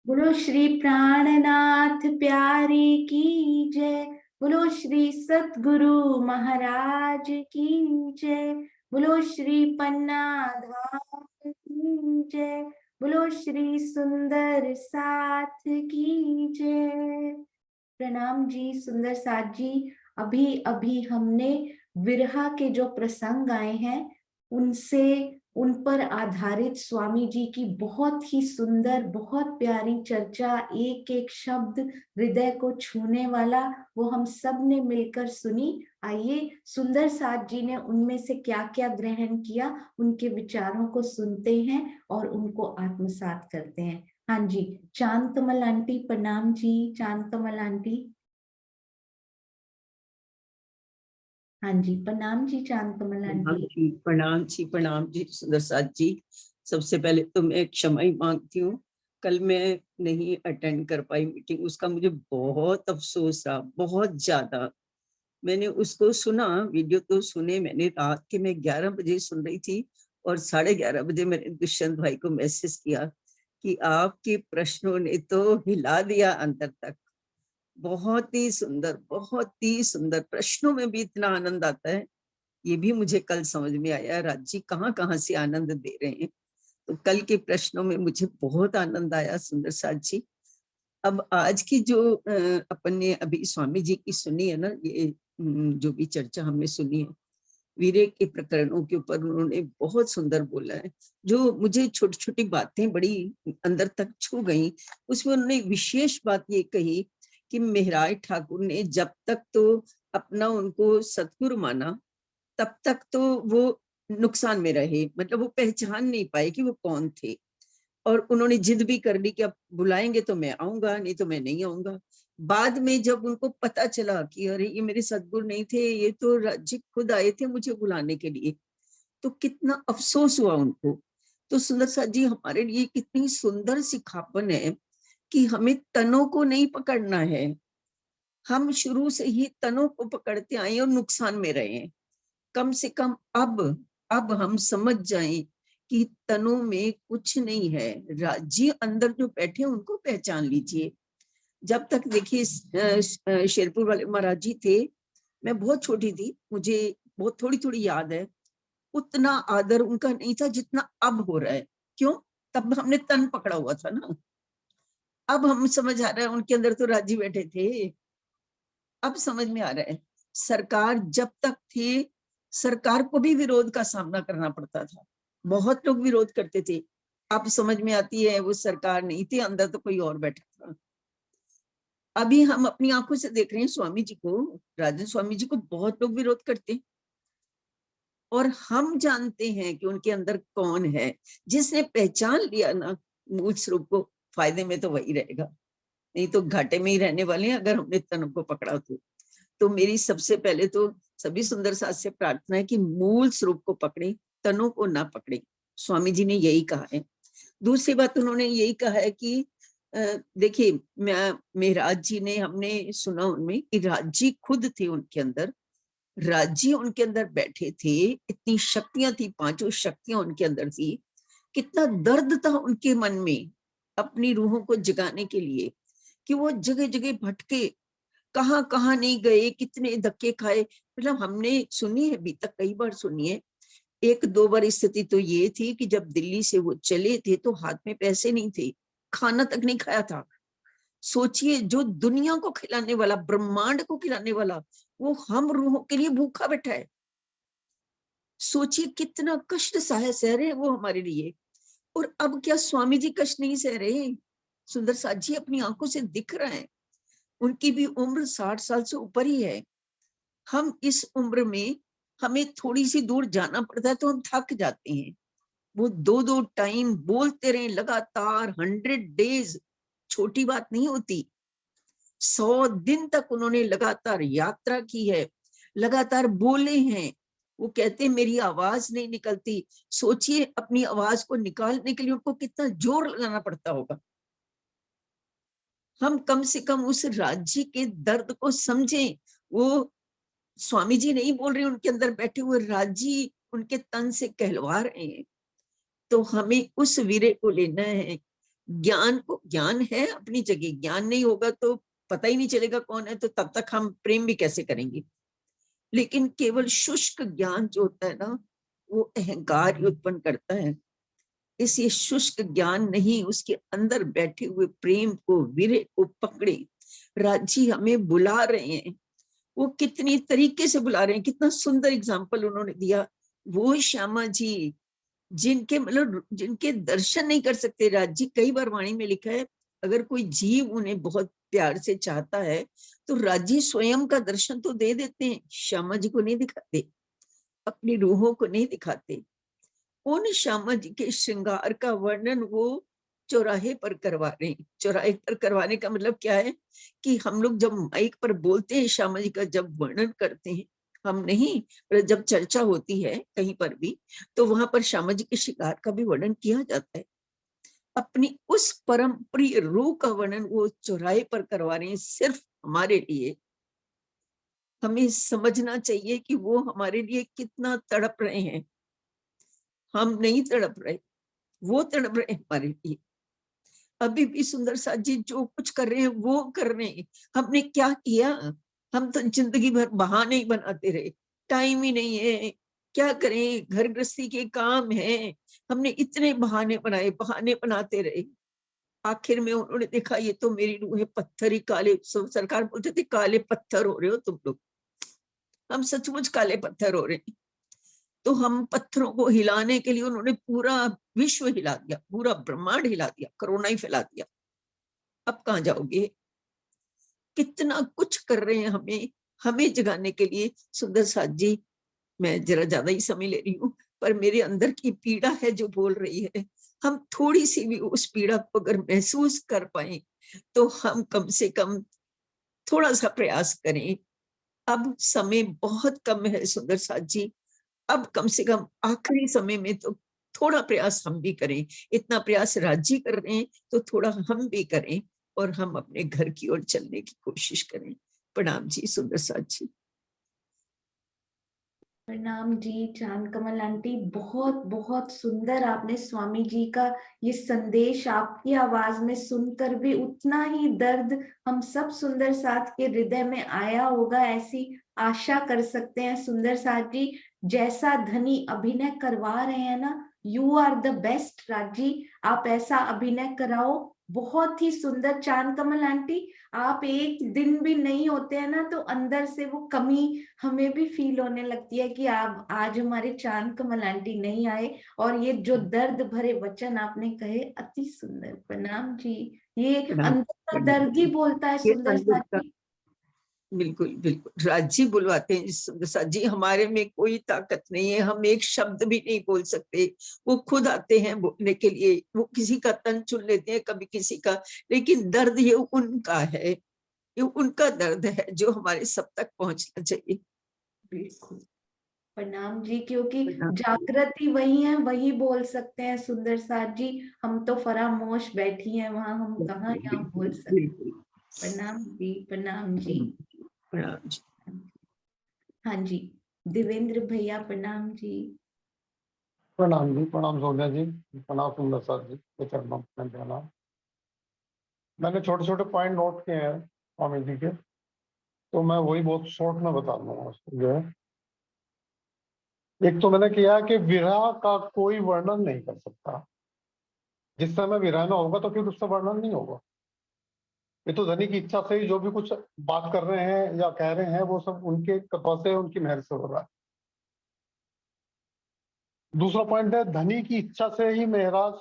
बोलो श्री प्राणनाथ प्यारी की जय। बोलो श्री सतगुरु महाराज की जय। बोलो श्री पन्ना धाम की जय। बोलो श्री सुंदर साथ की जय। प्रणाम जी सुंदर साथ जी। अभी अभी हमने विरहा के जो प्रसंग आए हैं उनसे उन पर आधारित स्वामी जी की बहुत ही सुंदर बहुत प्यारी चर्चा, एक एक शब्द हृदय को छूने वाला, वो हम सब ने मिलकर सुनी। आइए सुंदर साथ जी ने उनमें से क्या क्या ग्रहण किया, उनके विचारों को सुनते हैं और उनको आत्मसात करते हैं। हाँ जी, चांद कमल आंटी प्रणाम जी। चांद कमल आंटी। हाँ जी प्रणाम जी चांद कमल आंटी। प्रणाम जी, प्रणाम जी सुंदर साथ जी। सबसे पहले तो मैं क्षमा ही मांगती हूँ, कल मैं नहीं अटेंड कर पाई मीटिंग, उसका मुझे बहुत अफसोस रहा, बहुत ज्यादा। मैंने उसको सुना, वीडियो तो सुने मैंने, रात के मैं 11 बजे सुन रही थी और 11:30 बजे मैंने दुष्यंत भाई को मैसेज किया कि आपके प्रश्नों ने तो हिला दिया अंदर तक। बहुत ही सुंदर, बहुत ही सुंदर। प्रश्नों में भी इतना आनंद आता है, ये भी मुझे कल समझ में आया। राज जी कहाँ कहाँ से आनंद दे रहे हैं। तो कल के प्रश्नों में मुझे बहुत आनंद आया सुंदर साथ जी। अब आज की जो अपन ने अभी स्वामी जी की सुनी है ना, ये जो भी चर्चा हमने सुनी है वीरे के प्रकरणों के ऊपर, उन्होंने बहुत सुंदर बोला है। जो मुझे छोटी छोटी बातें बड़ी अंदर तक छू गई, उसमें उन्होंने विशेष बात ये कही कि मेहराज ठाकुर ने जब तक तो अपना उनको सतगुरु माना, तब तक तो वो नुकसान में रहे, मतलब वो पहचान नहीं पाए कि वो कौन थे। और उन्होंने जिद भी कर ली कि अब बुलाएंगे तो मैं आऊंगा, नहीं तो मैं नहीं आऊंगा। बाद में जब उनको पता चला कि अरे ये मेरे सद्गुरु नहीं थे, ये तो राज्य खुद आए थे मुझे बुलाने के लिए, तो कितना अफसोस हुआ उनको। तो सुंदर साथ जी हमारे लिए कितनी सुंदर सिखापन है कि हमें तनों को नहीं पकड़ना है। हम शुरू से ही तनों को पकड़ते आए और नुकसान में रहे हैं। कम से कम अब हम समझ जाएं कि तनों में कुछ नहीं है। राजी अंदर जो बैठे उनको पहचान लीजिए। जब तक देखिए शेरपुर वाले महाराज जी थे, मैं बहुत छोटी थी, मुझे बहुत थोड़ी थोड़ी याद है, उतना आदर उनका नहीं था जितना अब हो रहा है। क्यों? तब हमने तन पकड़ा हुआ था ना। अब हम समझ आ रहा है उनके अंदर तो राजी बैठे थे। अब समझ में आ रहा है, सरकार जब तक थी, सरकार को भी विरोध का सामना करना पड़ता था, बहुत लोग विरोध करते थे। अब समझ में आती है वो सरकार नहीं थी, अंदर तो कोई और बैठा था। अभी हम अपनी आंखों से देख रहे हैं स्वामी जी को, राजन स्वामी जी को बहुत लोग विरोध करते हैं, और हम जानते हैं कि उनके अंदर कौन है। जिसने पहचान लिया ना मूल स्वरूप को, फायदे में तो वही रहेगा, नहीं तो घाटे में ही रहने वाले हैं अगर हमने तन को पकड़ा तो मेरी सबसे पहले तो सभी सुंदर साथ से प्रार्थना है कि मूल स्वरूप को पकड़े, तनों को ना पकड़े। स्वामी जी ने यही कहा है। दूसरी बात उन्होंने यही कहा है कि देखिए मेहराज जी ने, हमने सुना उनमें कि राजी खुद थे उनके अंदर, राजी उनके अंदर बैठे थे, इतनी शक्तियां थी, पांचों शक्तियां उनके अंदर थी। कितना दर्द था उनके मन में अपनी रूहों को जगाने के लिए, कि वो जगह जगह भटके, कहाँ कहाँ नहीं गए, कितने धक्के खाए। मतलब हमने सुनी है, अभी तक कई बार सुनी है। एक दो बार स्थिति तो ये थी कि जब दिल्ली से वो चले थे तो हाथ में पैसे नहीं थे, खाना तक नहीं खाया था। सोचिए, जो दुनिया को खिलाने वाला, ब्रह्मांड को खिलाने वाला, वो हम रूहों के लिए भूखा बैठा है। सोचिए कितना कष्ट सह रहे वो हमारे लिए। और अब क्या स्वामी जी कष्ट नहीं सह रहे? सुंदर साथ जी अपनी आंखों से दिख रहा है, उनकी भी उम्र 60 साल से ऊपर ही है। हम इस उम्र में, हमें थोड़ी सी दूर जाना पड़ता है तो हम थक जाते हैं। वो दो दो टाइम बोलते रहे लगातार, 100 डेज छोटी बात नहीं होती। 100 दिन तक उन्होंने लगातार यात्रा की है, लगातार बोले हैं। वो कहते हैं मेरी आवाज नहीं निकलती। सोचिए अपनी आवाज को निकालने के लिए उनको कितना जोर लगाना पड़ता होगा। हम कम से कम उस राज्य के दर्द को समझें। वो स्वामी जी नहीं बोल रहे, उनके अंदर बैठे हुए राजी उनके तन से कहलवा रहे हैं। तो हमें उस वीरे को लेना है ज्ञान है अपनी जगह, ज्ञान नहीं होगा तो पता ही नहीं चलेगा कौन है, तो तब तक हम प्रेम भी कैसे करेंगे। लेकिन केवल शुष्क ज्ञान जो होता है ना, वो अहंकार उत्पन्न करता है। इसलिए शुष्क ज्ञान नहीं, उसके अंदर बैठे हुए प्रेम को, वीर्य को पकड़े। राजी हमें बुला रहे हैं, वो कितनी तरीके से बुला रहे हैं, कितना सुंदर एग्जाम्पल उन्होंने दिया। वो श्यामा जी जिनके मतलब जिनके दर्शन नहीं कर सकते, राज जी कई बार वाणी में लिखा है, अगर कोई जीव उन्हें बहुत प्यार से चाहता है तो राजी स्वयं का दर्शन तो दे देते हैं, श्यामा जी को नहीं दिखाते, अपनी रूहों को नहीं दिखाते। उन श्यामा जी के श्रृंगार का वर्णन वो चौराहे पर करवा रहे हैं। चौराहे पर करवाने का मतलब क्या है कि हम लोग जब माइक पर बोलते हैं श्यामा जी का, जब वर्णन करते हैं, हम नहीं, पर जब चर्चा होती है कहीं पर भी, तो वहां पर श्यामा जी के श्रृंगार का भी वर्णन किया जाता है। अपनी उस परम प्रिय रूह का वर्णन वो चौराहे पर करवा रहे हैं सिर्फ हमारे लिए। हमें समझना चाहिए कि वो हमारे लिए कितना तड़प रहे हैं। हम नहीं तड़प रहे, वो तड़प रहे हैं हमारे लिए। अभी भी सुंदर साथ जी जो कुछ कर रहे हैं वो कर रहे हैं। हमने क्या किया? हम तो जिंदगी भर बहाने ही बनाते रहे, टाइम ही नहीं है, क्या करें, घर गृहस्थी के काम है, हमने इतने बहाने बनाए, बहाने बनाते रहे। आखिर में उन्होंने देखा ये तो मेरी रूह है, पत्थर ही काले, सरकार बोलते थे काले पत्थर हो रहे हो तुम लोग। हम सचमुच काले पत्थर हो रहे हैं। तो हम पत्थरों को हिलाने के लिए उन्होंने पूरा विश्व हिला दिया, पूरा ब्रह्मांड हिला दिया, कोरोना ही फैला दिया। अब कहाँ जाओगे? कितना कुछ कर रहे हैं हमें, हमें जगाने के लिए। सुंदर साथ जी, मैं जरा ज्यादा ही समय ले रही हूँ, पर मेरे अंदर की पीड़ा है जो बोल रही है। हम थोड़ी सी भी उस पीड़ा को अगर महसूस कर पाए तो हम कम से कम थोड़ा सा प्रयास करें। अब समय बहुत कम है सुंदर साथ जी, अब कम से कम आखिरी समय में तो थोड़ा प्रयास हम भी करें। इतना प्रयास राज्य कर रहे हैं तो थोड़ा हम भी करें और हम अपने घर की ओर चलने की कोशिश करें। प्रणाम जी सुंदर साथ जी। प्रणाम जी चांद कमल आंटी, बहुत बहुत सुंदर। आपने स्वामी जी का ये संदेश आपकी आवाज में सुनकर भी उतना ही दर्द हम सब सुंदर साथ के हृदय में आया होगा, ऐसी आशा कर सकते हैं। सुंदर साथ जी जैसा धनी अभिनय करवा रहे हैं ना, यू आर द बेस्ट राजी, आप ऐसा अभिनय कराओ। बहुत ही सुंदर। चांद कमल आंटी, आप एक दिन भी नहीं होते हैं ना तो अंदर से वो कमी हमें भी फील होने लगती है कि आप आज हमारे चांद कमल आंटी नहीं आए। और ये जो दर्द भरे वचन आपने कहे, अति सुंदर। प्रणाम जी। ये प्रणाम अंदर का प्रणाम दर्द ही जी। बोलता है ये सुंदर अंदर का, साथी। बिल्कुल बिल्कुल राजी बुलवाते हैं सुंदर साथ जी। हमारे में कोई ताकत नहीं है, हम एक शब्द भी नहीं बोल सकते, वो खुद आते हैं बोलने के लिए। वो किसी का तन चुन लेते हैं, कभी किसी का, लेकिन दर्द ये उनका है, ये उनका दर्द है जो हमारे सब तक पहुंचना चाहिए। बिल्कुल। प्रणाम जी, क्योंकि प्रणाम जी। जागृत ही वही है, वही बोल सकते हैं सुंदर साथ जी। हम तो फरामोश बैठी हैं वहां, हम कहाँ यहाँ बोल बिल्कुल सकते। बिल्कुल। प्रणाम जी। प्रणाम जी। प्रणाम जी। हाँ जी, देवेंद्र भैया प्रणाम जी। प्रणाम जी, प्रणाम सोनिया जी, प्रणाम सुंदर सर जी के चरणों में प्रणाम। मैंने छोटे छोटे पॉइंट नोट किए हैं स्वामी जी के, तो मैं वही बहुत शॉर्ट में बता दूंगा उसको जो है। एक तो मैंने किया कि विरह का कोई वर्णन नहीं कर सकता। जिस समय विरह में होगा तो फिर उसका वर्णन नहीं होगा। ये तो धनी की इच्छा से ही जो भी कुछ बात कर रहे हैं या कह रहे हैं वो सब उनके कृपा से, उनकी मेहर से हो रहा है। दूसरा पॉइंट है, धनी की इच्छा से ही मेहराज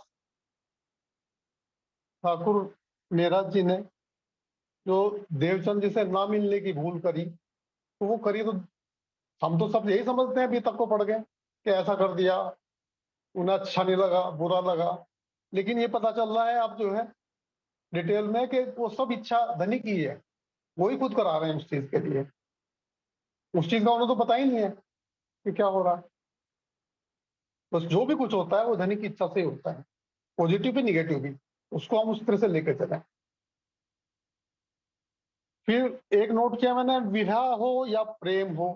ठाकुर मेहराज जी ने जो देवचंद जी से ना मिलने की भूल करी, तो वो करी तो हम तो सब यही समझते हैं, अभी तक को पड़ गए कि ऐसा कर दिया, उन्हें अच्छा नहीं लगा, बुरा लगा। लेकिन ये पता चल रहा है अब जो है डिटेल में कि वो सब इच्छा धनी की है, वो ही खुद करा रहे हैं उस चीज के लिए। उस चीज का उन्हें तो पता ही नहीं है कि क्या हो रहा है। बस जो भी कुछ होता है वो धनी की इच्छा से ही होता है, पॉजिटिव भी निगेटिव भी। उसको हम उस तरह से लेकर चले। फिर एक नोट किया मैंने, विरह हो या प्रेम हो,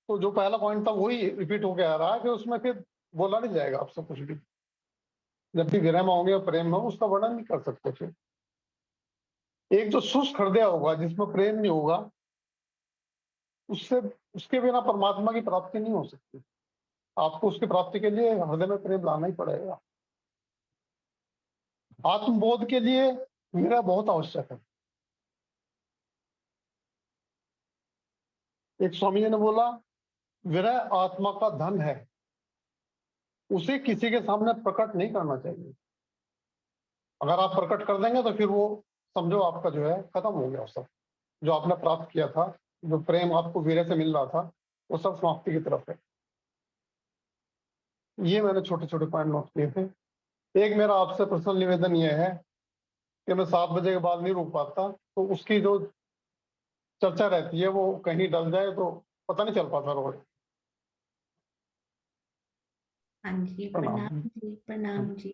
तो जो पहला पॉइंट था वही रिपीट होके आ रहा है कि उसमें फिर बोला नहीं जाएगा आपसे कुछ भी। जब भी विरह में होंगे और प्रेम में, उसका वर्णन नहीं कर सकते। फिर एक जो शुष्क हृदय होगा जिसमें प्रेम नहीं होगा, उससे उसके बिना परमात्मा की प्राप्ति नहीं हो सकती। आपको उसकी प्राप्ति के लिए हृदय में प्रेम लाना ही पड़ेगा। आत्मबोध के लिए विरह बहुत आवश्यक है। एक स्वामी जी ने बोला, विरह आत्मा का धन है, उसे किसी के सामने प्रकट नहीं करना चाहिए। अगर आप प्रकट कर देंगे तो फिर वो समझो आपका जो है खत्म हो गया। सब जो आपने प्राप्त किया था, जो प्रेम आपको विरह से मिल रहा था, वो सब समाप्ति की तरफ है। ये मैंने छोटे छोटे पॉइंट नोट किए थे। एक मेरा आपसे पर्सनल निवेदन ये है कि मैं 7 बजे के बाद नहीं रुक पाता, तो उसकी जो चर्चा रहती है वो कहीं डल जाए तो पता नहीं चल पाता रोज। हाँ जी, प्रणाम। प्रणाम जी, प्रणाम जी।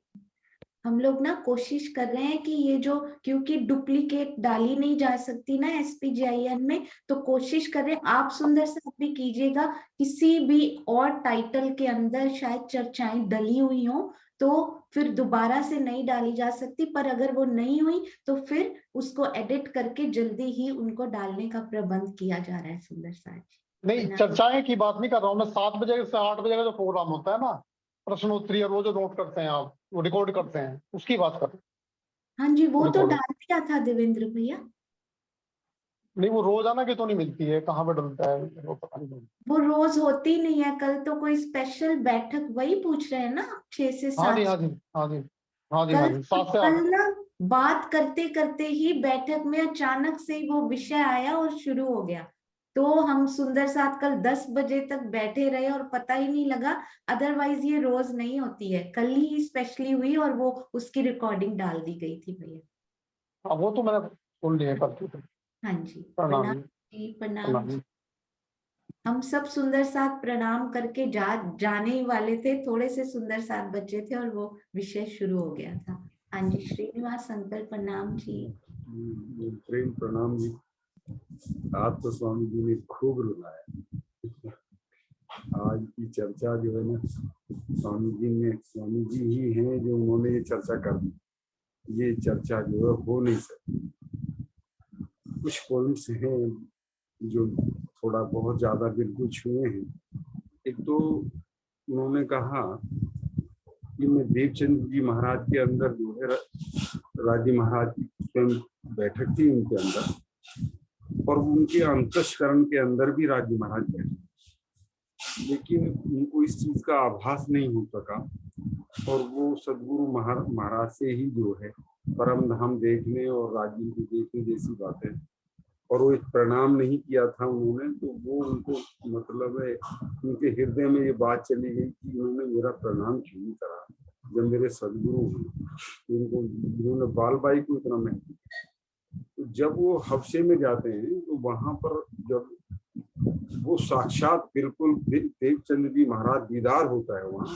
हम लोग ना कोशिश कर रहे हैं कि ये जो, क्योंकि डुप्लीकेट डाली नहीं जा सकती ना SPGIN में, तो कोशिश कर रहे हैं आप सुंदर साथ भी कीजिएगा, किसी भी और टाइटल के अंदर शायद चर्चाएं डली हुई हो तो फिर दोबारा से नहीं डाली जा सकती, पर अगर वो नहीं हुई तो फिर उसको एडिट करके जल्दी ही उनको डालने का प्रबंध किया जा रहा है। सुंदर साथ जी, नहीं, चर्चाएं की बात नहीं कर रहा हूँ मैं। 7 बजे से 8 बजे का जो प्रोग्राम होता है ना, प्रश्नोत्तरी, और वो जो नोट करते हैं आप, वो रिकॉर्ड करते हैं, उसकी बात कर रहे हैं। हाँ जी, वो तो रिकॉर्ड डाल दिया था देवेंद्र भैया। नहीं, वो रोजाना की तो नहीं मिलती है, कहाँ पे डलता है वो पता नहीं। वो रोज होती नहीं है, कल तो कोई स्पेशल बैठक, वही पूछ रहे हैं ना आप, 6 से हाँ जी, 7। हाँ जी, हाँ जी, हाँ जी, हाँ कल जी, 7 से कल 8। ना बात करते करते ही बैठक में अचानक से वो विषय आया और शुरू हो गया, तो हम सुंदर साथ कल 10 बजे तक बैठे रहे और पता ही नहीं लगा। अदरवाइज ये रोज नहीं होती है, कल ही स्पेशली हुई और वो उसकी रिकॉर्डिंग डाल दी गई थी भैया। हाँ, वो तो मैंने सुन लिया करती थी। हाँ जी, प्रणाम प्रणाम जी, जी, प्रणाम प्रणाम जी। जी। हम सब सुंदर साथ प्रणाम करके जाने ही वाले थे, थोड़े से सुंदर साथ बचे थे और वो विषय शुरू हो गया था। हाँ जी, श्रीनिवास अंकल प्रणाम जी। प्रेम प्रणाम जी। आप तो स्वामी जी ने खूब रुलाया। आज की चर्चा जो है ना, स्वामी जी ही हैं जो उन्होंने ये चर्चा कर दी। ये चर्चा जो है हो नहीं सकती। कुछ पॉइंट्स हैं जो थोड़ा बहुत ज्यादा बिल्कुल छुए हैं। एक तो उन्होंने कहा कि मैं देवचंद जी महाराज के अंदर जो है, राजी महाराज की स्वयं बैठक थी उनके अंदर, और उनके अंतस्करण के अंदर भी राजी महाराज बैठे, लेकिन उनको इस चीज का आभास नहीं हो सका। और वो सदगुरु महाराज से ही जो है परम धाम देखने और राजी को देखने जैसी बात है। और वो एक प्रणाम नहीं किया था उन्होंने, तो वो उनको मतलब है उनके हृदय में ये बात चली गई कि उन्होंने मेरा प्रणाम क्यों नहीं करा, जब मेरे सदगुरु उनको, उन्होंने बाल बाई को इतना महत्व। तो जब वो हफ्से में जाते हैं तो वहां पर जब वो साक्षात बिल्कुल देवचंद जी महाराज दीदार होता है वहां,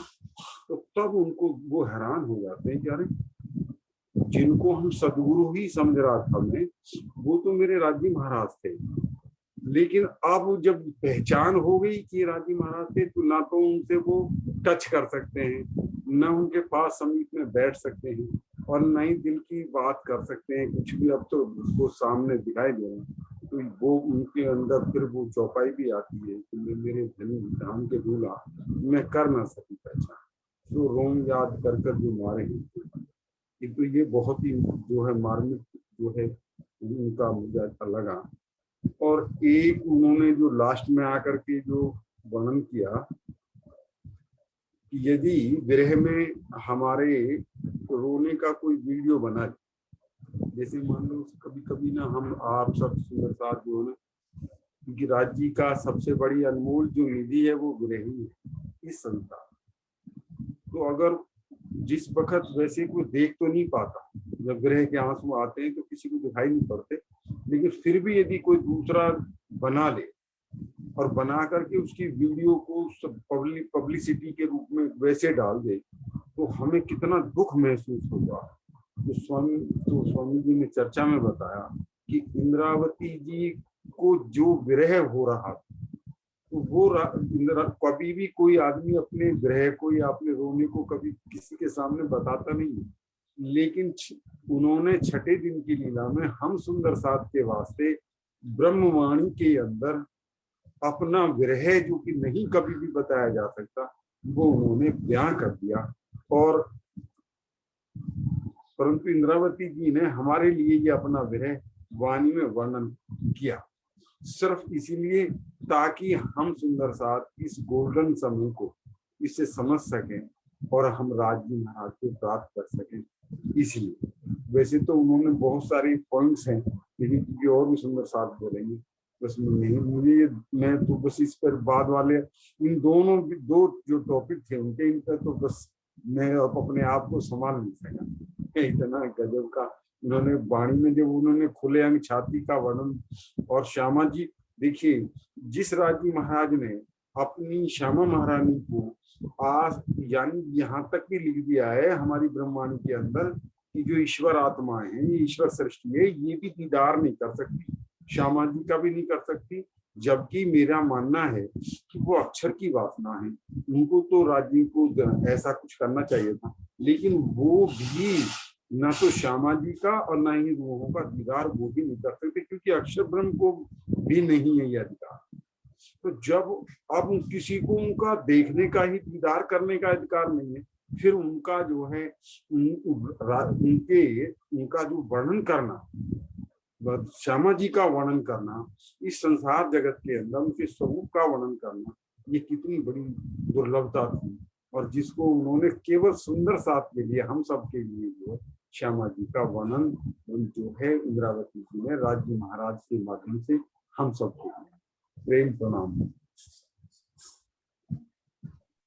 तो तब उनको वो हैरान हो जाते हैं कि अरे जिनको हम सदगुरु ही समझ रहा था मैं, वो तो मेरे राजी महाराज थे। लेकिन अब जब पहचान हो गई कि राजी महाराज थे, तो ना तो उनसे वो टच कर सकते हैं, ना उनके पास समीप में बैठ सकते हैं, और ना ही दिल की बात कर सकते हैं कुछ भी। अब तो वो सामने दिखाई दे रहे हैं, तो वो उनके अंदर फिर वो चौपाई भी आती है कि मेरे धाम के दूल्हा मैं कर ना सकी पहचान, तो रोम याद कर कर जो मारे हैं। तो ये बहुत ही जो है मार्मिक जो है उनका मुझे अच्छा लगा। और एक उन्होंने जो लास्ट में आकर के जो वर्णन किया कि यदि विरह में हमारे रोने का कोई वीडियो बना, जैसे मान लो कभी कभी ना हम आप सब सुंदर साथ जो है ना, क्योंकि राज्य का सबसे बड़ी अनमोल जो निधि है वो विरह ही है इस संसार। तो अगर जिस वक्त वैसे कोई देख तो नहीं पाता, जब विरह के आंसू आते हैं तो किसी को दिखाई नहीं पड़ते, लेकिन फिर भी यदि कोई दूसरा बना ले और बना करके उसकी वीडियो को पब्लिसिटी के रूप में वैसे डाल दे, तो हमें कितना दुख महसूस होगा। तो स्वामी जी ने चर्चा में बताया कि इंद्रावती जी को जो विरह हो रहा था, तो वो कभी भी कोई आदमी अपने ग्रह को या अपने रोने को कभी किसी के सामने बताता नहीं है, लेकिन उन्होंने छठे दिन की लीला में हम सुंदर साथ के वास्ते ब्रह्मवाणी के अंदर अपना विरह जो कि नहीं कभी भी बताया जा सकता वो उन्होंने बयां कर दिया। और परंतु इंद्रावती जी ने हमारे लिए ये अपना विरह वाणी में वर्णन किया, सिर्फ इसीलिए ताकि हम सुंदर साथ इस गोल्डन समय को इससे समझ सकें और हम राजी महाराज को प्राप्त कर सकें। इसलिए वैसे तो उन्होंने बहुत सारी पॉइंट्स हैं, लेकिन क्योंकि और भी सुंदर साथ बोलेंगे बस नहीं, मुझे मैं तो बस इस पर बाद वाले इन दोनों दो जो टॉपिक थे उनके इन पर तो बस मैं अब अपने आप को संभाल नहीं सका। इतना गजब का उन्होंने वाणी में जब उन्होंने खुले अंग छाती का वर्णन। और श्यामा जी देखिए, जिस राजी महाराज ने अपनी श्यामा महारानी को आज यानी यहाँ तक भी लिख दिया है हमारी ब्रह्मांड के अंदर कि जो ईश्वर आत्मा है, ये ईश्वर सृष्टि है, ये भी दीदार नहीं कर सकती, श्यामा जी का भी नहीं कर सकती। जबकि मेरा मानना है कि वो अक्षर की वासना है, उनको तो राजी को ऐसा कुछ करना चाहिए था, लेकिन वो भी ना तो श्यामा जी का और ना ही रूहों का दीदार वो भी नहीं कर सकते, क्योंकि अक्षर ब्रह्म को भी नहीं है यह अधिकार। तो जब अब किसी को उनका देखने का ही दीदार करने का अधिकार नहीं है, फिर उनका जो है उनका जो वर्णन करना, श्यामा जी का वर्णन करना, इस संसार जगत के अंदर उनके स्वरूप का वर्णन करना, ये कितनी बड़ी दुर्लभता थी। और जिसको उन्होंने केवल सुंदर साथ के लिए हम सब के लिए जो श्यामा जी का वर्णन जो है इंद्रावती जी ने राज्य महाराज के माध्यम से हम सबको प्रेम प्रणाम।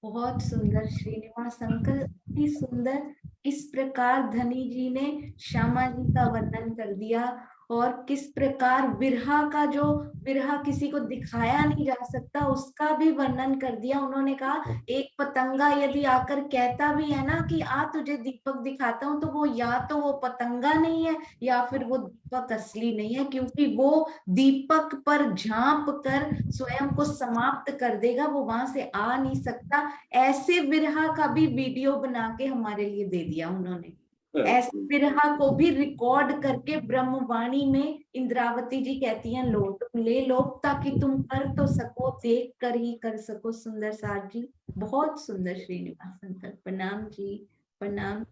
बहुत सुंदर श्रीनिवास अंकल, इतनी सुंदर इस प्रकार धनी जी ने श्यामा जी का वर्णन कर दिया और किस प्रकार विरहा का, जो विरहा किसी को दिखाया नहीं जा सकता, उसका भी वर्णन कर दिया। उन्होंने कहा एक पतंगा यदि आकर कहता भी है ना कि आ तुझे दीपक दिखाता हूँ, तो वो या तो वो पतंगा नहीं है या फिर वो दीपक असली नहीं है, क्योंकि वो दीपक पर झांप कर स्वयं को समाप्त कर देगा, वो वहां से आ नहीं सकता। ऐसे विरहा का भी वीडियो बना के हमारे लिए दे दिया उन्होंने। ऐसे विरहा को भी रिकॉर्ड करके ब्रह्मवाणी में इंद्रावती जी कहती हैं लो तुम ले लो, ताकि तुम कर तो सको, देख कर ही कर सको। सुंदर साथ जी, बहुत सुंदर श्रीनिवास अंकल, प्रणाम जी, प्रणाम।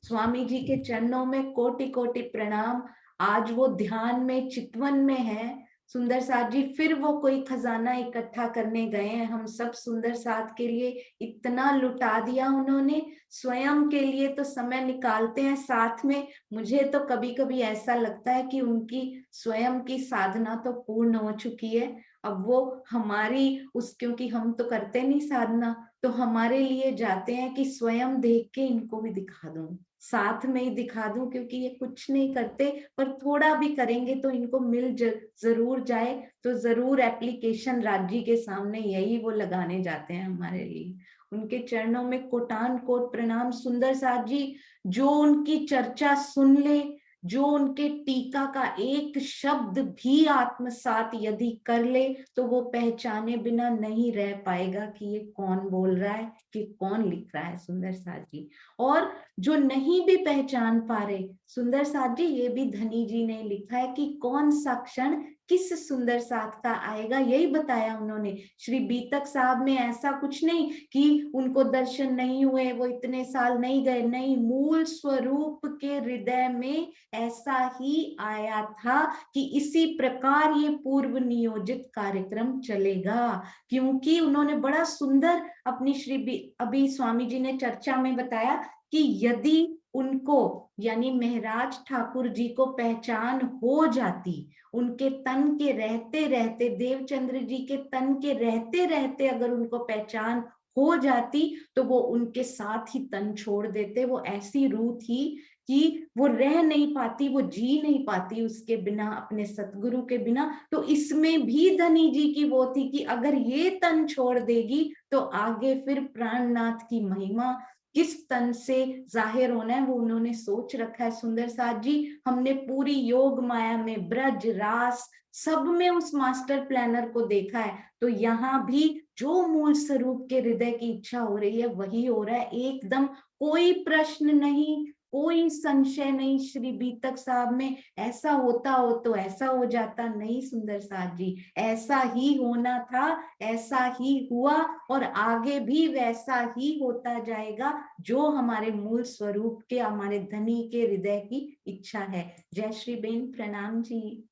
स्वामी जी के चरणों में कोटि कोटि प्रणाम। आज वो ध्यान में चितवन में है सुंदर साथ जी, फिर वो कोई खजाना इकट्ठा करने गए हैं। हम सब सुंदर साथ के लिए इतना लुटा दिया उन्होंने, स्वयं के लिए तो समय निकालते हैं साथ में। मुझे तो कभी कभी ऐसा लगता है कि उनकी स्वयं की साधना तो पूर्ण हो चुकी है, अब वो हमारी क्योंकि हम तो करते नहीं साधना, तो हमारे लिए जाते हैं कि स्वयं देख के इनको भी दिखा दूं, साथ में ही दिखा दूं, क्योंकि ये कुछ नहीं करते पर थोड़ा भी करेंगे तो इनको मिल जरूर जाए। तो जरूर एप्लीकेशन राज्य के सामने यही वो लगाने जाते हैं हमारे लिए। उनके चरणों में कोटान कोट प्रणाम। सुंदर साथ जी, जो उनकी चर्चा सुन ले, जो उनके टीका का एक शब्द भी आत्मसात यदि कर ले, तो वो पहचाने बिना नहीं रह पाएगा कि ये कौन बोल रहा है, कि कौन लिख रहा है। सुंदर साथ जी, और जो नहीं भी पहचान पा रहे, सुंदर साथ जी ये भी धनी जी ने लिखा है कि कौन सा क्षण किस सुंदर साथ का आएगा, यही बताया उन्होंने। श्री बीतक साहब में ऐसा कुछ नहीं कि उनको दर्शन नहीं हुए, वो इतने साल नहीं गए, नहीं, मूल स्वरूप के हृदय में ऐसा ही आया था कि इसी प्रकार ये पूर्व नियोजित कार्यक्रम चलेगा। क्योंकि उन्होंने बड़ा सुंदर अपनी अभी स्वामी जी ने चर्चा में बताया कि यदि उनको यानी महराज ठाकुर जी को पहचान हो जाती, उनके तन के रहते रहते, देवचंद्र जी के तन के रहते रहते अगर उनको पहचान हो जाती, तो वो उनके साथ ही तन छोड़ देते। वो ऐसी रूह थी कि वो रह नहीं पाती, वो जी नहीं पाती उसके बिना, अपने सतगुरु के बिना। तो इसमें भी धनी जी की वो थी कि अगर ये तन छोड़ देगी तो आगे फिर प्राणनाथ की महिमा किस तन से जाहिर होना है वो उन्होंने सोच रखा है सुंदर साथ जी। हमने पूरी योग माया में, ब्रज रास सब में उस मास्टर प्लानर को देखा है। तो यहाँ भी जो मूल स्वरूप के हृदय की इच्छा हो रही है वही हो रहा है एकदम। कोई प्रश्न नहीं, कोई संशय नहीं श्री बीतक साहब में, ऐसा होता हो तो ऐसा हो जाता, नहीं सुंदर साथ जी, ऐसा ही होना था, ऐसा ही हुआ और आगे भी वैसा ही होता जाएगा जो हमारे मूल स्वरूप के, हमारे धनी के हृदय की इच्छा है। जय श्री बेन, प्रणाम जी।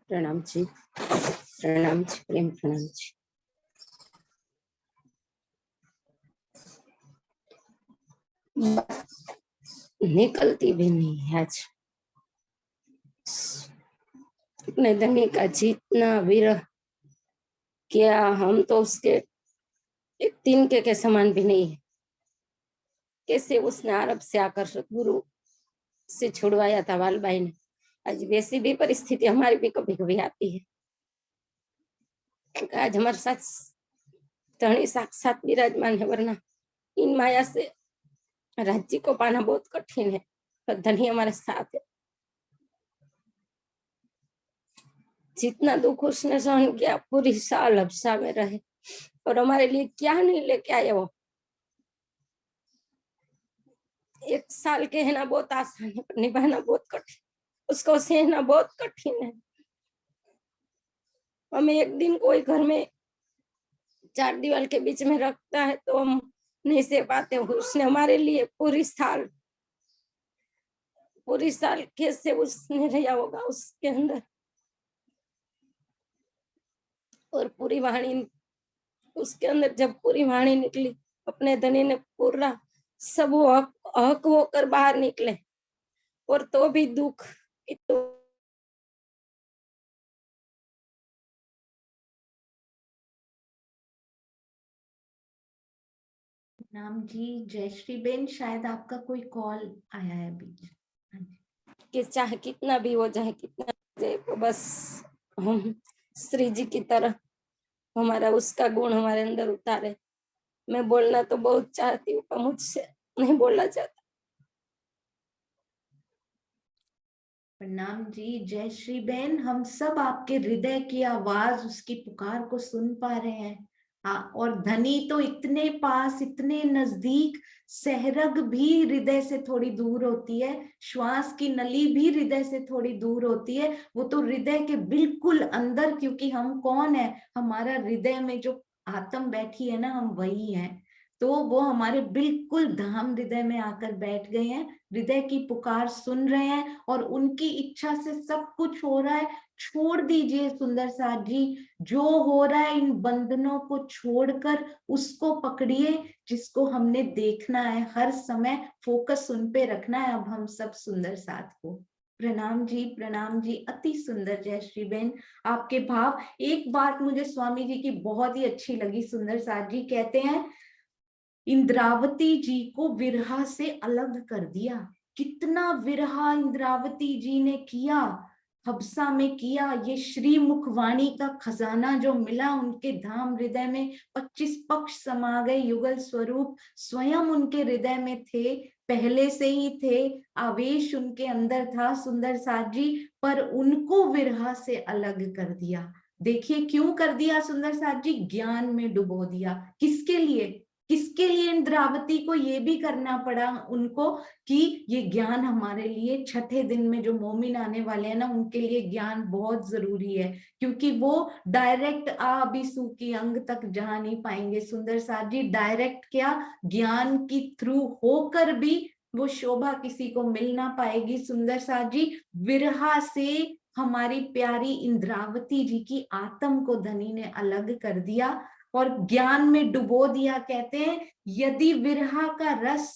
प्रणाम जी, प्रणाम जी, प्रेम प्रणाम जी। निकलती भी नहीं है आज। अपने धनी का जितना विरह किया, हम तो उसके एक तिनके के समान भी नहीं है। कैसे उसने अरब से आकर सतगुरु से छुड़वाया था वालबाई ने। आज वैसी भी परिस्थिति हमारी भी कभी कभी आती है। आज हमारे साथ धनी साक्षात विराजमान है, वरना इन माया से राज्य को पाना बहुत कठिन है, पर धनी हमारे साथ है। जितना दुख उसने सहन किया, पूरी साल हबसा में रहे और हमारे लिए क्या नहीं लेके आए वो। 1 साल के है ना बहुत आसान है, पर निभाना बहुत कठिन, उसको सहना बहुत कठिन है। हमें एक दिन कोई घर में 4 दीवार के बीच में रखता है तो हम नहीं सह पाते। उसने हमारे लिए पूरी साल कैसे उसने रहा होगा उसके अंदर। और पूरी वाणी उसके अंदर, जब पूरी वाणी निकली, अपने धनी ने पूरा सब वो हक होकर बाहर निकले, और तो भी दुख। नाम जी, जय श्री बेन, शायद आपका कोई कॉल आया है बीच। कि चाहे कितना भी हो जाए, कितना जाए, तो बस हम श्री जी की तरह हमारा उसका गुण हमारे अंदर उतारे। मैं बोलना तो बहुत चाहती हूँ, पर मुझसे नहीं बोलना चाहता। प्रणाम जी, जय श्री बेन। हम सब आपके हृदय की आवाज, उसकी पुकार को सुन पा रहे हैं। हाँ, और धनी तो इतने पास, इतने नजदीक, सहरग भी हृदय से थोड़ी दूर होती है, श्वास की नली भी हृदय से थोड़ी दूर होती है, वो तो हृदय के बिल्कुल अंदर। क्योंकि हम कौन है, हमारा हृदय में जो आत्म बैठी है ना, हम वही हैं। तो वो हमारे बिल्कुल धाम हृदय में आकर बैठ गए हैं, हृदय की पुकार सुन रहे हैं और उनकी इच्छा से सब कुछ हो रहा है। छोड़ दीजिए सुंदर साथ जी, जो हो रहा है इन बंधनों को छोड़कर उसको पकड़िए जिसको हमने देखना है, हर समय फोकस उन पे रखना है। अब हम सब सुंदर साथ को प्रणाम जी, प्रणाम जी, अति सुंदर। जय श्री बेन, आपके भाव। एक बात मुझे स्वामी जी की बहुत ही अच्छी लगी, सुंदर साथ जी कहते हैं इंद्रावती जी को विरहा से अलग कर दिया। कितना विरहा इंद्रावती जी ने किया, हबसा में किया। ये श्री मुखवाणी का खजाना जो मिला उनके धाम हृदय में, 25 पक्ष समा गए, युगल स्वरूप स्वयं उनके हृदय में थे, पहले से ही थे, आवेश उनके अंदर था सुंदर साथ जी, पर उनको विरहा से अलग कर दिया। देखिए क्यों कर दिया सुंदर साथ जी, ज्ञान में डुबो दिया। किसके लिए, किसके लिए इंद्रावती को ये भी करना पड़ा उनको कि ये ज्ञान हमारे लिए छठे दिन में जो मोमिन आने वाले हैं ना, उनके लिए ज्ञान बहुत जरूरी है। क्योंकि वो डायरेक्ट आबिसु की अंग तक जा नहीं पाएंगे सुंदर साथ जी। डायरेक्ट क्या, ज्ञान की थ्रू होकर भी वो शोभा किसी को मिल ना पाएगी सुंदर साथ जी। विरहा से हमारी प्यारी इंद्रावती जी की आत्म को धनी ने अलग कर दिया और ज्ञान में डुबो दिया। कहते हैं यदि विरहा का रस,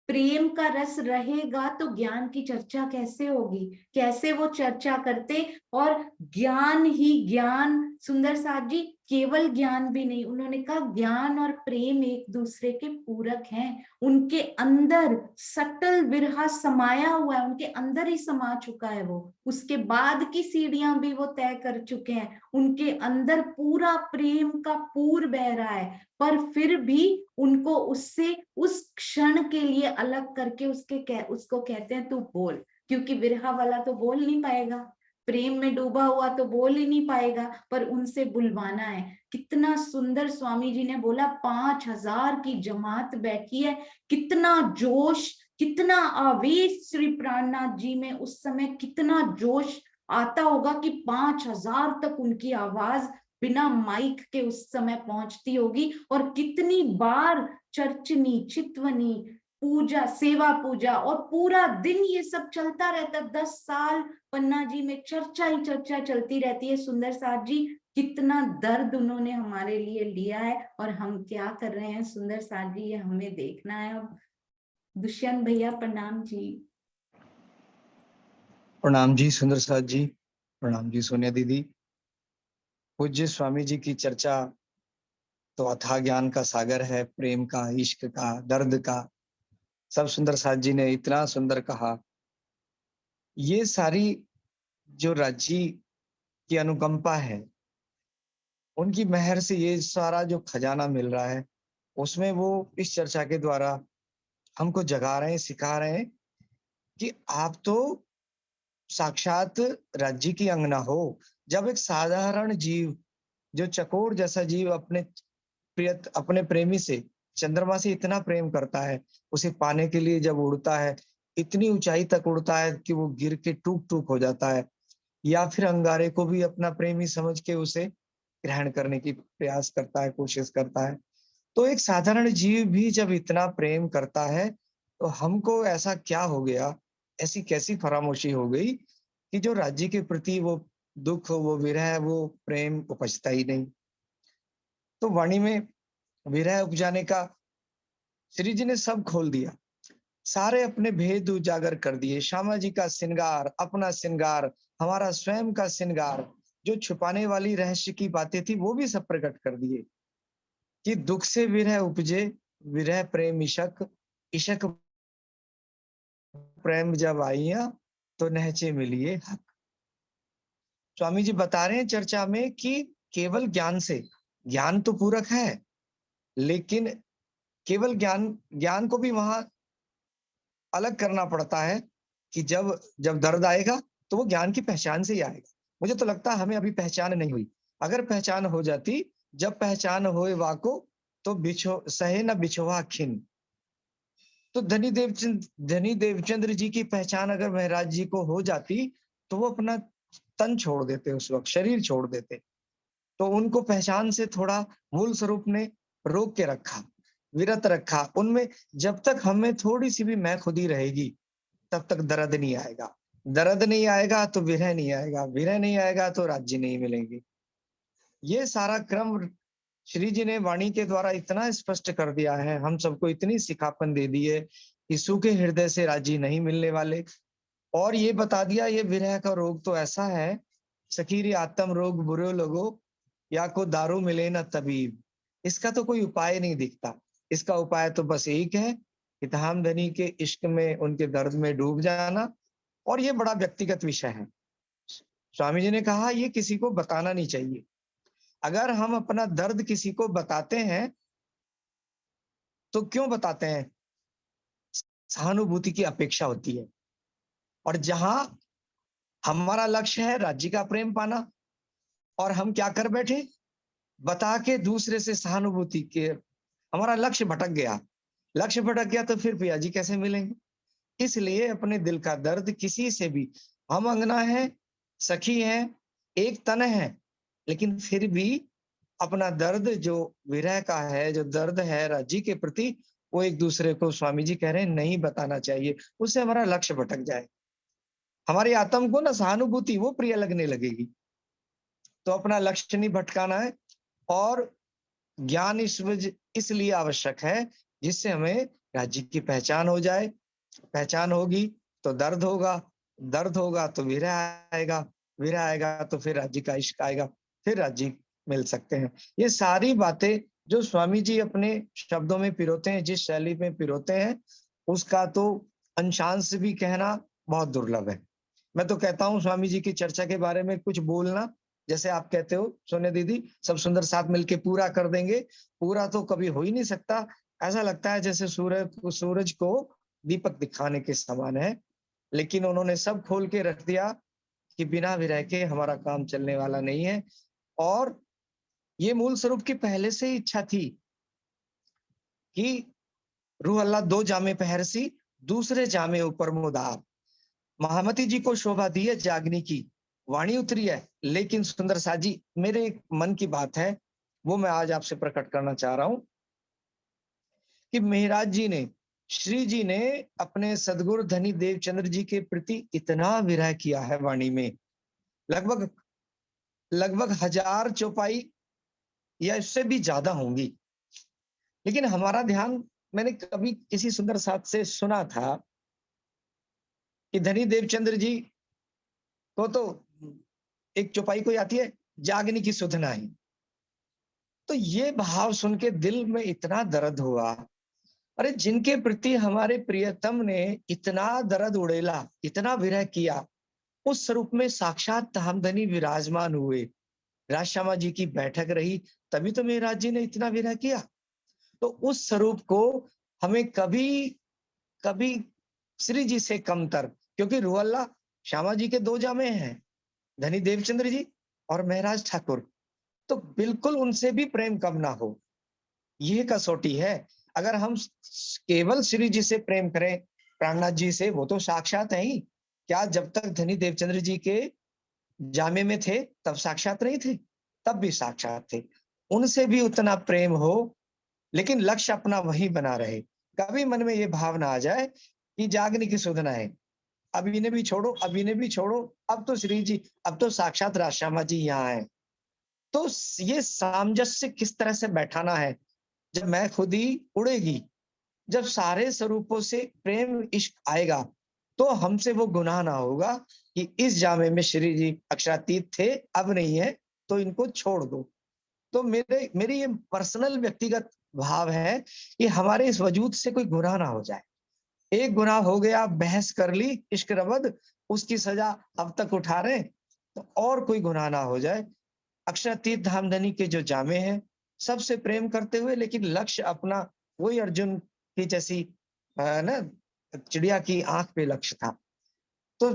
प्रेम का रस रहेगा तो ज्ञान की चर्चा कैसे होगी, कैसे वो चर्चा करते। और ज्ञान ही ज्ञान सुंदर साथ जी, केवल ज्ञान भी नहीं, उन्होंने कहा ज्ञान और प्रेम एक दूसरे के पूरक हैं। उनके अंदर सटल विरहा समाया हुआ है, उनके अंदर ही समा चुका है वो। उसके बाद की सीढ़ियां भी वो तय कर चुके हैं। उनके अंदर पूरा प्रेम का पूर बह रहा है, पर फिर भी उनको उससे उस क्षण के लिए अलग करके उसको कहते हैं तू बोल, क्योंकि विरहा वाला तो बोल नहीं पाएगा, प्रेम में डूबा हुआ तो बोल ही नहीं पाएगा, पर उनसे बुलवाना है। कितना सुंदर स्वामी जी ने बोला, 5000 की जमात बैठी है, कितना जोश, कितना आवेश श्री प्राणनाथ जी में उस समय, कितना जोश आता होगा कि 5000 तक उनकी आवाज बिना माइक के उस समय पहुंचती होगी। और कितनी बार चर्चनी, चितवनी, पूजा, सेवा पूजा, और पूरा दिन ये सब चलता रहता। 10 साल पन्ना जी में चर्चा ही चर्चा चलती रहती है। सुंदर साथ जी, कितना दर्द उन्होंने हमारे लिए लिया है, और हम क्या कर रहे हैं सुंदर साथ जी, ये हमें देखना है। अब दुष्यंत भैया प्रणाम जी। प्रणाम जी सुंदर साथ जी, प्रणाम जी सोनिया दीदी। पूज्य स्वामी जी की चर्चा तो अथाह ज्ञान का सागर है, प्रेम का, इश्क का, दर्द का। सब सुंदर साथ जी ने इतना सुंदर कहा। ये सारी जो राज्य की अनुकंपा है, उनकी मेहर से ये सारा जो खजाना मिल रहा है, उसमें वो इस चर्चा के द्वारा हमको जगा रहे हैं, सिखा रहे हैं कि आप तो साक्षात राज्य की अंगना हो। जब एक साधारण जीव, जो चकोर जैसा जीव अपने प्रेमी से, चंद्रमा से इतना प्रेम करता है, उसे पाने के लिए जब उड़ता है, इतनी ऊंचाई तक उड़ता है कि वो गिर के टूक टूक हो जाता है, या फिर अंगारे को भी अपना प्रेमी समझ के उसे ग्रहण करने की प्रयास करता है, कोशिश करता है। तो एक साधारण जीव भी जब इतना प्रेम करता है, तो हमको ऐसा क्या हो गया, ऐसी कैसी फरामोशी हो गई कि जो राज्य के प्रति वो दुख, वो विरह, वो प्रेम उपजता ही नहीं। तो वाणी में विरह उपजाने का श्री जी ने सब खोल दिया, सारे अपने भेद उजागर कर दिए। श्यामा जी का श्रृंगार, अपना श्रृंगार, हमारा स्वयं का श्रृंगार, जो छुपाने वाली रहस्य की बातें थी वो भी सब प्रकट कर दिए कि दुख से विरह उपजे, विरह प्रेम इशक, इशक प्रेम जब आइया तो नहचे मिलिए हक। स्वामी जी बता रहे हैं चर्चा में कि केवल ज्ञान से, ज्ञान तो पूरक है, लेकिन केवल ज्ञान को भी वहां अलग करना पड़ता है कि जब जब दर्द आएगा तो वो ज्ञान की पहचान से ही आएगा। मुझे तो लगता है हमें अभी पहचान नहीं हुई। अगर पहचान हो जाती, जब पहचान होए वाको तो सहे न बिछोहा खिन। तो धनी देवचंद्र जी की पहचान अगर महाराज जी को हो जाती, तो वो अपना तन छोड़ देते, उस वक्त शरीर छोड़ देते। तो उनको पहचान से थोड़ा मूल स्वरूप ने रोक के रखा, विरत रखा उनमें। जब तक हमें थोड़ी सी भी मैं खुदी रहेगी, तब तक दर्द नहीं आएगा। दर्द नहीं आएगा तो विरह नहीं आएगा, विरह नहीं आएगा तो राज्य नहीं मिलेंगे। ये सारा क्रम श्री जी ने वाणी के द्वारा इतना स्पष्ट कर दिया है, हम सबको इतनी सिखापन दे दी है कि सूखे हृदय से राज्य नहीं मिलने वाले। और ये बता दिया, ये विरह का रोग तो ऐसा है, सकीरी आत्म रोग बुरे लोगो, या को दारू मिले ना तबीब। इसका तो कोई उपाय नहीं दिखता। इसका उपाय तो बस एक है कि धाम धनी के इश्क में, उनके दर्द में डूब जाना। और ये बड़ा व्यक्तिगत विषय है। स्वामी जी ने कहा ये किसी को बताना नहीं चाहिए। अगर हम अपना दर्द किसी को बताते हैं तो क्यों बताते हैं? सहानुभूति की अपेक्षा होती है। और जहां हमारा लक्ष्य है राज्य का प्रेम पाना, और हम क्या कर बैठे, बता के दूसरे से सहानुभूति के, हमारा लक्ष्य भटक गया। लक्ष्य भटक गया तो फिर पिया जी कैसे मिलेंगे? इसलिए अपने दिल का दर्द किसी से भी, हम अंगना है, सखी है, एक तन है, लेकिन फिर भी अपना दर्द जो विरह का है, जो दर्द है राज्य के प्रति, वो एक दूसरे को स्वामी जी कह रहे हैं नहीं बताना चाहिए। उससे हमारा लक्ष्य भटक जाए, हमारी आत्म को ना सहानुभूति वो प्रिय लगने लगेगी। तो अपना लक्ष्य नहीं भटकाना है। और ज्ञान इसलिए आवश्यक है जिससे हमें राज्य की पहचान हो जाए। पहचान होगी तो दर्द होगा, दर्द होगा तो विरह आएगा, विरह आएगा तो फिर राज्य का इश्क आएगा, फिर राज्य मिल सकते हैं। ये सारी बातें जो स्वामी जी अपने शब्दों में पिरोते हैं, जिस शैली में पिरोते हैं, उसका तो अंशांश भी कहना बहुत दुर्लभ है। मैं तो कहता हूँ स्वामी जी की चर्चा के बारे में कुछ बोलना, जैसे आप कहते हो सोनिया दीदी, सब सुंदर साथ मिलके पूरा कर देंगे, पूरा तो कभी हो ही नहीं सकता। ऐसा लगता है जैसे सूरज को दीपक दिखाने के समान है, लेकिन उन्होंने सब खोल के रख दिया कि बिना विरह के हमारा काम चलने वाला नहीं है। और ये मूल स्वरूप की पहले से ही इच्छा थी कि रूह अल्लाह दो जामे पहरसी, दूसरे जामे ऊपर मुदार। महामती जी को शोभा दी है जागनी की, वाणी उतरी है, लेकिन सुंदर साजी मेरे एक मन की बात है, वो मैं आज आपसे प्रकट करना चाह रहा हूं कि मेहराज जी ने, श्री जी ने अपने सदगुरु धनी देवचंद्र जी के प्रति इतना विरह किया है वाणी में, लगभग लगभग 1000 चौपाई या इससे भी ज्यादा होंगी। लेकिन हमारा ध्यान, मैंने कभी किसी सुंदर साथ से सुना था कि धनी देवचंद्र जी को तो एक चौपाई कोई आती है, जागनी की सुध नाही। तो ये भाव सुन के दिल में इतना दर्द हुआ, अरे जिनके प्रति हमारे प्रियतम ने इतना दर्द उड़ेला, इतना विरह किया, उस स्वरूप में साक्षात धामधनी विराजमान हुए, राजश्यामा जी की बैठक रही, तभी तो मेहराज जी ने इतना विरह किया। तो उस स्वरूप को हमें कभी कभी श्री जी से कमतर, क्योंकि रुअल्ला श्यामा जी के 2 जामे हैं, धनी देवचंद्र जी और महराज ठाकुर, तो बिल्कुल उनसे भी प्रेम कम ना हो, ये कसौटी है। अगर हम केवल श्री जी से प्रेम करें, प्राणनाथ जी से, वो तो साक्षात है ही, क्या जब तक धनी देवचंद्र जी के जामे में थे तब साक्षात नहीं थे? तब भी साक्षात थे। उनसे भी उतना प्रेम हो, लेकिन लक्ष्य अपना वही बना रहे। कभी मन में ये भावना आ जाए कि जागने की सुधना है, अब इन्हें भी छोड़ो, अब इन्हें भी छोड़ो, अब तो श्री जी, अब तो साक्षात राजश्यामा जी यहाँ है। तो ये सामंजस्य किस तरह से बैठाना है, जब मैं खुद ही उड़ेगी, जब सारे स्वरूपों से प्रेम इश्क आएगा, तो हमसे वो गुनाह ना होगा कि इस जामे में श्री जी अक्षरातीत थे, अब नहीं है, तो इनको छोड़ दो। तो मेरी ये पर्सनल व्यक्तिगत भाव है कि हमारे इस वजूद से कोई गुनाह ना हो जाए। एक गुनाह हो गया, बहस कर ली इश्क रबद, उसकी सजा अब तक उठा रहे, तो और कोई गुनाह ना हो जाए। अक्षरातीत धामधनी के जो जामे हैं, सबसे प्रेम करते हुए, लेकिन लक्ष्य अपना वही अर्जुन की जैसी ना चिड़िया की आंख पे लक्ष्य था। तो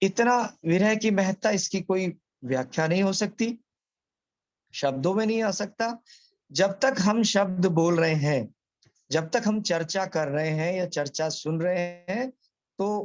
इतना विरह की महत्ता, इसकी कोई व्याख्या नहीं हो सकती, शब्दों में नहीं आ सकता। जब तक हम शब्द बोल रहे हैं, जब तक हम चर्चा कर रहे हैं या चर्चा सुन रहे हैं, तो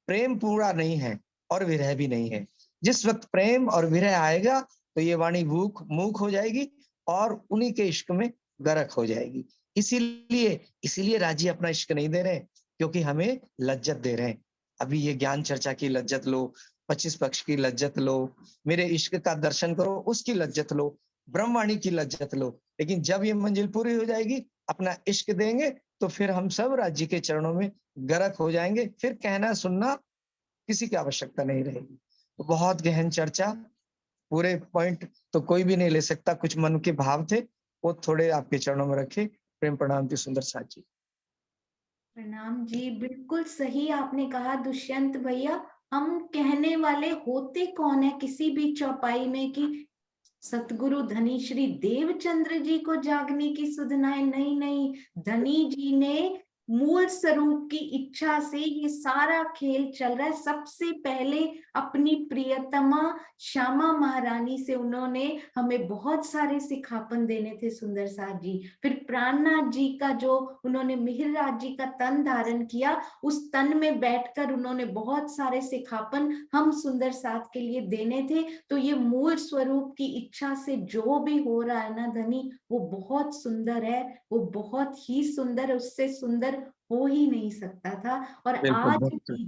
प्रेम पूरा नहीं है और विरह भी नहीं है। जिस वक्त प्रेम और विरह आएगा, तो ये वाणी मूक हो जाएगी और उन्हीं के इश्क में गर्क हो जाएगी। इसीलिए राजी अपना इश्क नहीं दे रहे, क्योंकि हमें लज्जत दे रहे हैं। अभी ये ज्ञान चर्चा की लज्जत लो, 25 पक्ष की लज्जत लो, मेरे इश्क का दर्शन करो उसकी लज्जत लो, ब्रह्मवाणी की लज्जत लो। लेकिन जब ये मंजिल पूरी हो जाएगी, अपना इश्क देंगे, तो फिर हम सब राज्य के चरणों में गर्क हो जाएंगे, फिर कहना सुनना किसी की आवश्यकता नहीं रहेगी। तो बहुत गहन चर्चा, पूरे पॉइंट तो कोई भी नहीं ले सकता, कुछ मन के भाव थे वो थोड़े आपके चरणों में रखे। प्रेम प्रणाम की सुंदर साथ जी। प्रणाम जी, बिल्कुल सही आपने कहा दुष्यंत भैया। हम कहने वाले होते कौन है किसी भी चौपाई में कि सतगुरु धनी श्री देवचंद्र जी को जागने की सुधनाएं, नहीं नहीं, धनी जी ने मूल स्वरूप की इच्छा से ये सारा खेल चल रहा है। सबसे पहले अपनी प्रियतमा श्यामा महारानी से उन्होंने हमें बहुत सारे सिखापन देने थे सुंदर साथ जी। फिर प्राणनाथ जी का जो उन्होंने मिहिरराज जी का तन धारण किया, उस तन में बैठकर उन्होंने बहुत सारे सिखापन हम सुंदर साथ के लिए देने थे। तो ये मूल स्वरूप की इच्छा से जो भी हो रहा है ना धनी, वो बहुत सुंदर है, वो बहुत ही सुंदर है, उससे सुंदर हो ही नहीं सकता था। और आज भी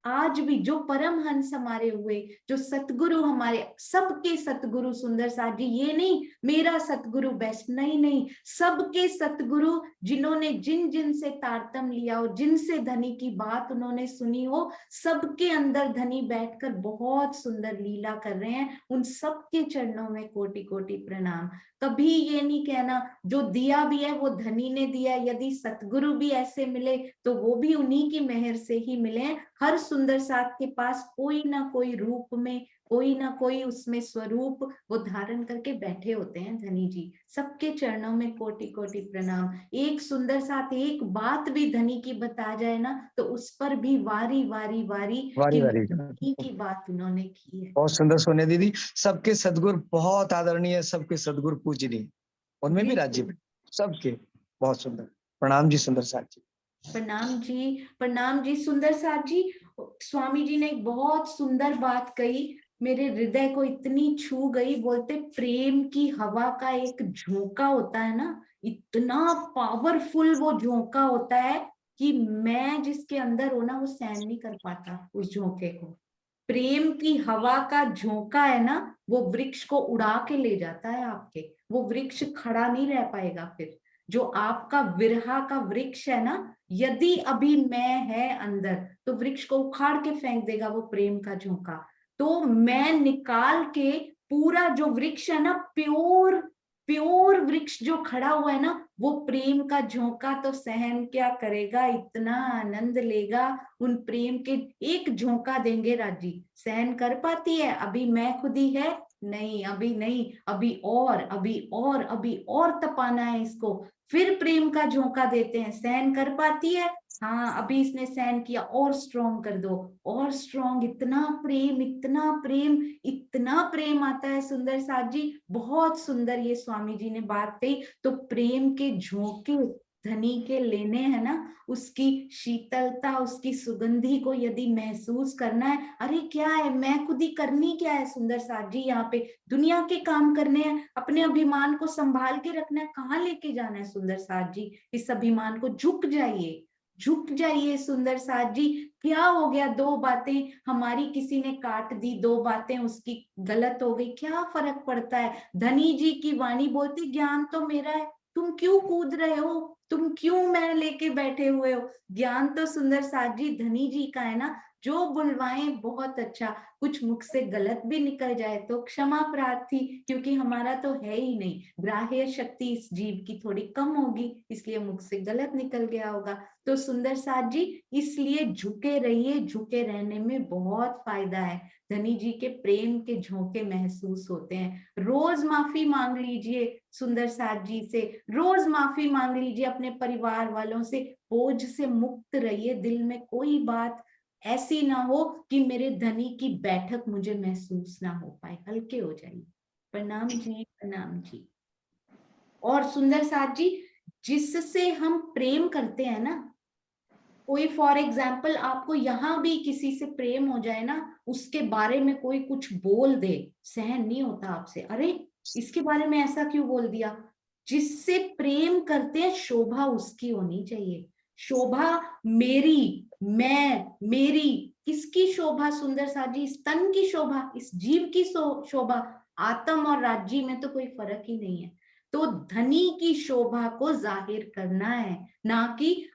आज भी जो परमहंस हमारे हुए, जो सतगुरु हमारे, सबके सतगुरु सुंदर साथ जी, ये नहीं मेरा सतगुरु बेस्ट, नहीं नहीं, सबके सतगुरु जिन्होंने जिन जिन से तारतम लिया हो, जिनसे धनी की बात उन्होंने सुनी हो, सबके अंदर धनी बैठकर बहुत सुंदर लीला कर रहे हैं। उन सबके चरणों में कोटि कोटि प्रणाम। कभी ये नहीं कहना जो दिया भी है वो धनी ने दिया, यदि सतगुरु भी ऐसे मिले तो वो भी उन्हीं की मेहर से ही मिले। हर सुंदर साथ के पास कोई ना कोई रूप में, कोई ना कोई उसमें स्वरूप वो धारण करके बैठे होते हैं धनी जी। सबके चरणों में कोटि कोटि प्रणाम। एक सुंदर साथ एक बात भी धनी की बता जाए ना तो उस पर भी वारी वारी वारी वारी कि वारी धनी की बात उन्होंने की है। बहुत सुंदर सोने दीदी। सबके सदगुरु बहुत आदरणीय, सबके सदगुरु पूजनीय, उनमें भी राज्य में सबके बहुत सुंदर। प्रणाम जी सुंदर साथ जी। प्रणाम जी, प्रणाम जी सुंदर साथ जी। स्वामी जी ने एक बहुत सुंदर बात कही, मेरे हृदय को इतनी छू गई। बोलते प्रेम की हवा का एक झोंका होता है ना, इतना पावरफुल वो झोंका होता है कि मैं जिसके अंदर हो ना वो सहन नहीं कर पाता उस झोंके को। प्रेम की हवा का झोंका है ना, वो वृक्ष को उड़ा के ले जाता है आपके, वो वृक्ष खड़ा नहीं रह पाएगा फिर। जो आपका विरहा का वृक्ष है ना, यदि अभी मैं है अंदर तो वृक्ष को उखाड़ के फेंक देगा वो प्रेम का झोंका। तो मैं निकाल के पूरा जो वृक्ष है ना, प्योर प्योर वृक्ष जो खड़ा हुआ है ना, वो प्रेम का झोंका तो सहन क्या करेगा, इतना आनंद लेगा उन प्रेम के। एक झोंका देंगे राजी, सहन कर पाती है? अभी मैं खुद ही है, नहीं अभी नहीं, अभी और अभी और अभी और तपाना है इसको। फिर प्रेम का झोंका देते हैं, सहन कर पाती है? हाँ अभी इसने सहन किया, और स्ट्रॉन्ग कर दो, और स्ट्रॉन्ग। इतना प्रेम इतना प्रेम इतना प्रेम आता है सुंदर साथ जी। बहुत सुंदर ये स्वामी जी ने बात कही। तो प्रेम के झोंके धनी के लेने हैं ना, उसकी शीतलता, उसकी सुगंधी को यदि महसूस करना है, अरे क्या है, मैं खुद ही करनी क्या है सुंदर साथ जी, यहाँ पे दुनिया के काम करने हैं, अपने अभिमान को संभाल के रखना है, कहाँ लेके जाना है सुंदर साथ जी इस अभिमान को। झुक जाइए, झुक जाइए सुंदर साथ जी। क्या हो गया, दो बातें हमारी किसी ने काट दी, दो बातें उसकी गलत हो गई, क्या फर्क पड़ता है। धनी जी की वाणी बोलती ज्ञान तो मेरा है, तुम क्यों कूद रहे हो, तुम क्यों मैं लेके बैठे हुए हो। ज्ञान तो सुंदर साथ जी धनी जी का है ना, जो बुलवाएं बहुत अच्छा। कुछ मुख से गलत भी निकल जाए तो क्षमा प्रार्थी, क्योंकि हमारा तो है ही नहीं, ग्राह्य शक्ति इस जीव की थोड़ी कम होगी, इसलिए मुख से गलत निकल गया होगा। तो सुंदर साथ जी इसलिए झुके रहिए, झुके रहने में बहुत फायदा है। धनी जी के प्रेम के झोंके महसूस होते हैं। रोज माफी मांग लीजिए सुंदर साथ जी से, रोज माफी मांग लीजिए अपने परिवार वालों से, बोझ से मुक्त रहिए। दिल में कोई बात ऐसी ना हो कि मेरे धनी की बैठक मुझे महसूस ना हो पाए, हल्के हो जाइए। प्रणाम जी, प्रणाम जी। और सुंदर साथ जी जिससे हम प्रेम करते हैं ना, कोई फॉर एग्जाम्पल आपको यहाँ भी किसी से प्रेम हो जाए ना, उसके बारे में कोई कुछ बोल दे, सहन नहीं होता आपसे, अरे इसके बारे में ऐसा क्यों बोल दिया। जिससे प्रेम करते हैं शोभा उसकी होनी चाहिए, शोभा मेरी, मैं मेरी, किसकी शोभा सुंदर साथ जी, इस तन की शोभा, इस जीव की शोभा। आत्म और राज्य में तो कोई फर्क ही नहीं है। तो धनी की शोभा को जाहिर करना है, ना कि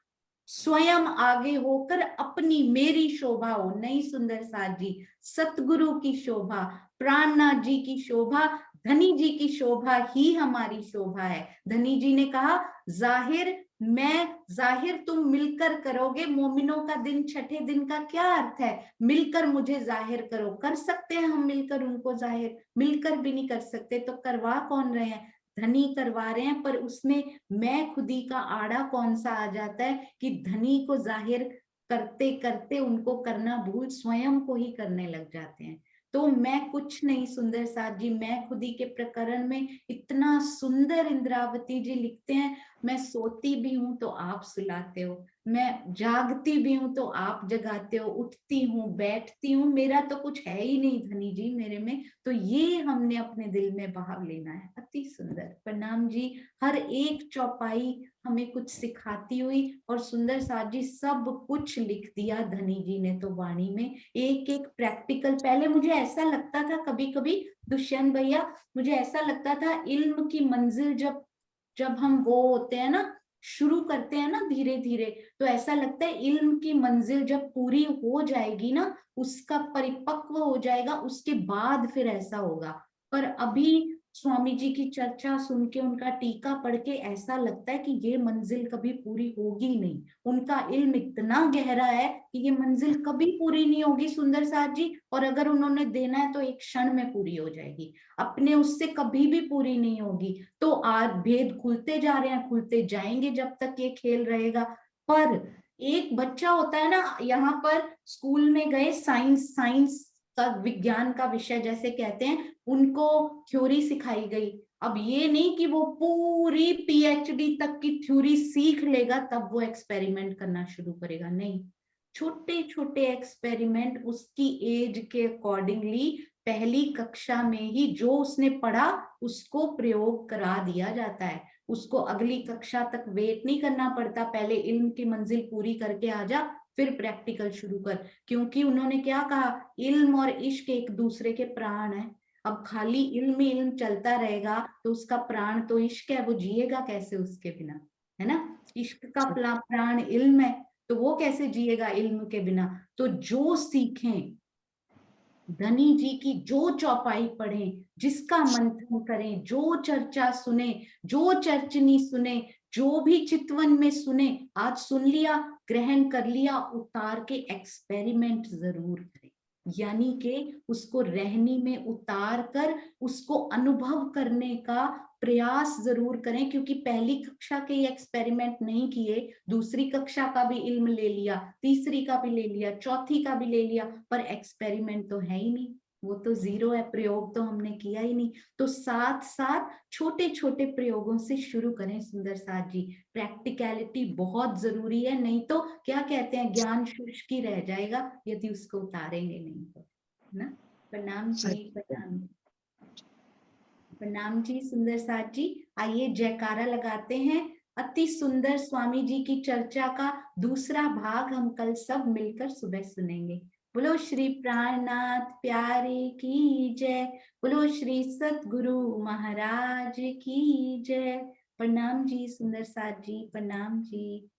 स्वयं आगे होकर अपनी मेरी शोभा हो। नहीं सुंदर साथ जी, सतगुरु की शोभा, प्राणनाथ जी की शोभा, धनी जी की शोभा ही हमारी शोभा है। धनी जी ने कहा जाहिर मैं, जाहिर तुम मिलकर करोगे। मोमिनों का दिन छठे दिन का क्या अर्थ है, मिलकर मुझे जाहिर करो। कर सकते हैं हम मिलकर उनको जाहिर, मिलकर भी नहीं कर सकते तो करवा कौन रहे हैं, धनी करवा रहे हैं। पर उसमें मैं खुदी का आड़ा कौन सा आ जाता है कि धनी को जाहिर करते करते उनको करना भूल स्वयं को ही करने लग जाते हैं। तो मैं कुछ नहीं सुंदर साथ जी, मैं खुदी के प्रकरण में इतना सुंदर इंद्रावती जी लिखते हैं, मैं सोती भी हूं तो आप सुलाते हो, मैं जागती भी हूं तो आप जगाते हो, उठती हूँ बैठती हूँ, मेरा तो कुछ है ही नहीं धनी जी मेरे में। तो ये हमने अपने दिल में भाव लेना है। अति सुंदर, प्रणाम जी। हर एक चौपाई, हमें कुछ सिखाती हुई, और सुंदर साथ जी सब कुछ लिख दिया धनी जी ने तो वाणी में, एक एक प्रैक्टिकल। पहले मुझे ऐसा लगता था कभी कभी दुष्यंत भैया, मुझे ऐसा लगता था इल्म की मंजिल जब जब हम वो होते हैं ना, शुरू करते हैं ना धीरे धीरे, तो ऐसा लगता है इल्म की मंजिल जब पूरी हो जाएगी ना, उसका परिपक्व हो जाएगा, उसके बाद फिर ऐसा होगा। पर अभी स्वामी जी की चर्चा सुन के, उनका टीका पढ़ के ऐसा लगता है कि ये मंजिल कभी पूरी होगी नहीं। उनका इल्म इतना गहरा है कि ये मंजिल कभी पूरी नहीं होगी सुंदर साथ जी, और अगर उन्होंने देना है तो एक क्षण में पूरी हो जाएगी, अपने उससे कभी भी पूरी नहीं होगी। तो आज भेद खुलते जा रहे हैं, खुलते जाएंगे जब तक ये खेल रहेगा। पर एक बच्चा होता है ना, यहाँ पर स्कूल में गए, साइंस साइंस का, विज्ञान का विषय जैसे कहते हैं, उनको थ्योरी सिखाई गई। अब ये नहीं कि वो पूरी पीएचडी तक की थ्योरी सीख लेगा तब वो एक्सपेरिमेंट करना शुरू करेगा, नहीं। छोटे छोटे एक्सपेरिमेंट उसकी एज के अकॉर्डिंगली पहली कक्षा में ही जो उसने पढ़ा उसको प्रयोग करा दिया जाता है। उसको अगली कक्षा तक वेट नहीं करना पड़ता, पहले इल्म की मंजिल पूरी करके आ जा, फिर प्रैक्टिकल शुरू कर। क्योंकि उन्होंने क्या कहा, इल्म और इश्क एक दूसरे के प्राण है। अब खाली इल्म ही इल्म चलता रहेगा तो उसका प्राण तो इश्क है, वो जिएगा कैसे उसके बिना, है ना। इश्क का प्राण इल्म है, तो वो कैसे जिएगा इल्म के बिना। तो जो सीखें, धनी जी की जो चौपाई पढ़ें, जिसका मंथन करें, जो चर्चा सुने, जो चर्चनी सुने, जो भी चितवन में सुने, आज सुन लिया, ग्रहण कर लिया, उतार के एक्सपेरिमेंट जरूर करें। यानी कि उसको रहनी में उतार कर उसको अनुभव करने का प्रयास जरूर करें। क्योंकि पहली कक्षा के एक्सपेरिमेंट नहीं किए, दूसरी कक्षा का भी इल्म ले लिया, तीसरी का भी ले लिया, चौथी का भी ले लिया, पर एक्सपेरिमेंट तो है ही नहीं, वो तो जीरो है, प्रयोग तो हमने किया ही नहीं। तो साथ साथ छोटे छोटे प्रयोगों से शुरू करें सुंदर साथ जी। प्रैक्टिकलिटी बहुत जरूरी है, नहीं तो क्या कहते हैं, ज्ञान शुष्क ही रह जाएगा यदि उसको उतारेंगे नहीं तो, है ना। प्रणाम जी, प्रणाम। प्रणाम जी सुंदर साथ जी। आइए जयकारा लगाते हैं। अति सुंदर स्वामी जी की चर्चा का दूसरा भाग हम कल सब मिलकर सुबह सुनेंगे। बोलो श्री प्राणनाथ प्यारे की जय, बोलो श्री सतगुरु महाराज की जय। प्रणाम जी सुंदर साथ जी, प्रणाम जी।